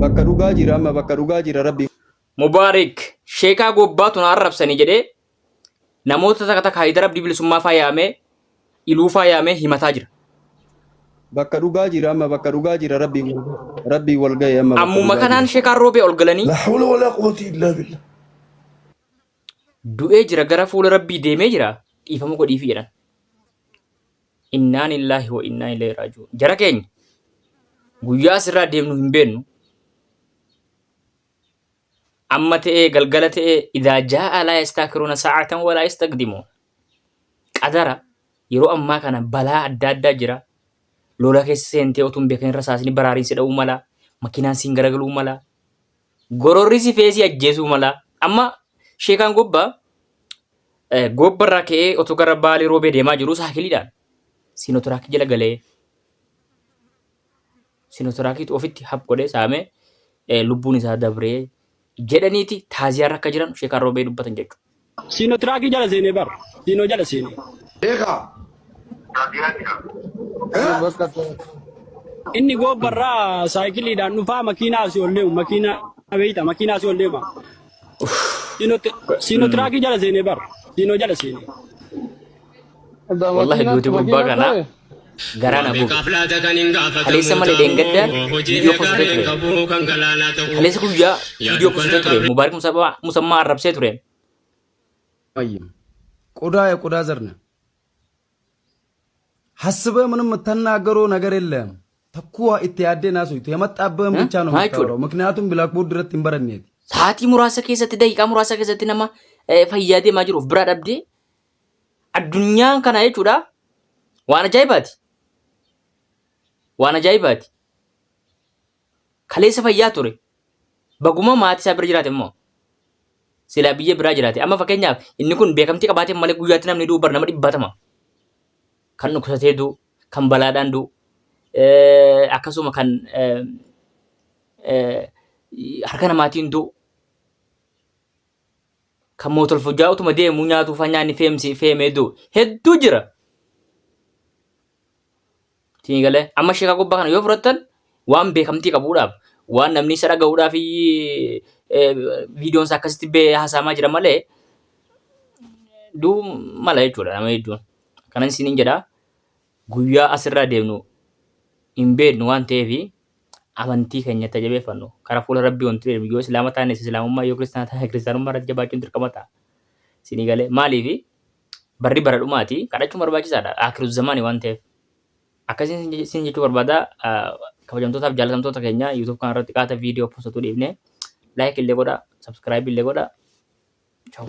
bakka dhugaa jira amma bakka dhugaa jira rabbi. Mubaarik sheekaa gobbaatuun arrabsanii jedhee namoota takka takka Haayidar Abdii bilisummaa faayamee iluu faayamee himataa jira. Bakka dhugaa jira amma bakka dhugaa jira rabbi wal ga'e amma. Ammuma kanaan sheekaan roobee ol galanii. La hawla wala quwwata illa billah. Du'ee jira gara fuula rabbii deemee jira dhiifama godhiifi jedhan. Innaa lillahi wa innaa ilaihi raaji'uun. Jara keenya guyyaa asirraa deemnu hin beeknu. Amma ta'ee galgala ta'ee idaa jaa'a laa yastaakiruuna saa'atan walaa yastaqdimuun. Qadara yeroo ammaa kana balaa adda addaa jira. Lola keessa seentee otuun beekan rasaasni baraariin si dha'uu mala. Makinaan siin garagaluu mala. Gororri si feesii ajjeesuu mala. Amma sheekaan gobbarraa ka'ee otoo gara baalee roobee deemaa jiru saakiliidhaan siinootiraakii jala galee siinootiraakii ofitti hap godhee saamee lubbuun isaa dabree jedhaniiti taaziyaarra akka jiran sheekaan roobee dubbatan jechuudha. Siinootiraakii jala seenee bara. Siinoo jala seenee. Inni gobbarraa saayikiliidhaan dhufaa makiinaa asii ol deemu makiinaa beeyta makiinaa asii ol deema. Siinootiraakii jala seenee bara. Siinoo jala seenee. Wallahi duuti gubbaa kana garaan abuufu. Kaleessa malee deengaddaan viidiyoo kuusatee ture. Kaleessa guyyaa viidiyoo kuusatee ture. Mubaarik musammaa arrabsee ture. ቆዳ ዘር ነው ሐስበህ ምንም ተናገረው ነገር የለም ተኩዋ ኢትያደና ሶይቱ የመጣበም ብቻ ነው የምታወራው ምክንያቱም ብላክቦርድ ድረስ ይንበረኔት ሳቲ ሙራሳ ከሰት ደቂቃ ሙራሳ ከሰት ነማ ፈያዴ ማጅሩፍ ብራ ዳብዴ አዱኛን ከና የቹዳ ዋና ጃይባቲ ከሌሰ ፈያ ቱሬ በጉማ ማቲ ሳብር ጅራቴሞ sila biyya biraa jiraate amma fakkeenyaaf inni kun beekamtii qabaatee malee guyyaatti namni du'u bar nama dhibbatama kan dhukkubsatee du'u kan balaadhaan du'u akkasuma kan harka namaatiin du'u kan mootolfojjaa utuma deemuu nyaatu fanyaanni feemee du'u hedduu jira. Tiigalee amma sheekaa gubbaa kana yoo fudhattan waan beekamtii qabuudhaaf waan namni isa dhaga'uudhaaf viidiyoon isaa akkasitti haasamaa jira malee duu mala jechuudha nama hedduun. Kanan isiniin jedha guyyaa asirraa deemnu hin beeknu waan ta'eef amantii keenyatti jabeeffannu karaa fuula rabbii wanti jedhamu yoo islaama taane islaamummaa yoo kiristaana taane kiristaanummaa irratti jabaachuun dirqama ta'a. Isinii galee maaliif barri bara dhumaati kadhachuun barbaachisaadha akhiru zamaanii waan ta'eef. Akkasiin isin jechuu barbaada kabajamtootaaf jaalatamtoota keenya YouTube kanarratti qaata viidiyoo postatuu dhiifne like illee godha subscribe illee godha. Ciao.